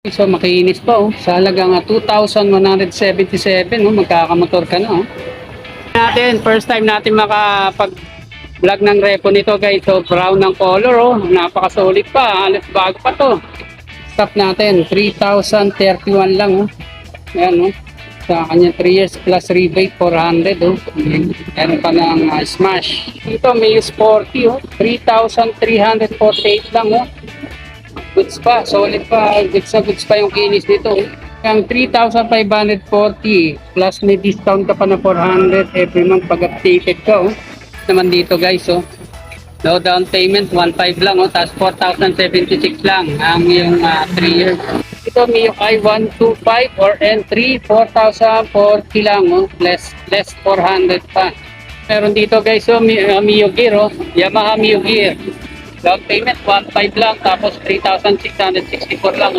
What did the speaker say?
So makinis pa oh. Sa halagang 2,177 oh, magkakamotor ka na oh. First time natin makapag-vlog ng repo nito guys. So brown ng color oh. Napaka-solid pa. Halos bago pa to. Stop natin. 3,031 lang oh. Ayan oh. Sa kanya 3 years plus rebate 400 oh. Meron pa ng smash. Ito Miyos 40 oh. 3,348 lang oh. Goods pa, solid pa, goods pa yung kinis nito. Yung 3,540 plus may discount ka pa na 400 every month pag updated ka. Oh. Naman dito guys, oh. No down payment, 1.5 lang, oh. Tapos 4,076 lang ang yung 3 years. Ito may I-125 or N3, 4,040 lang, oh. Less 400 pa. Meron dito guys, oh, Mio Gear, oh. Yamaha Mio Gear. Down payment 1.5 lang tapos 3,664 lang.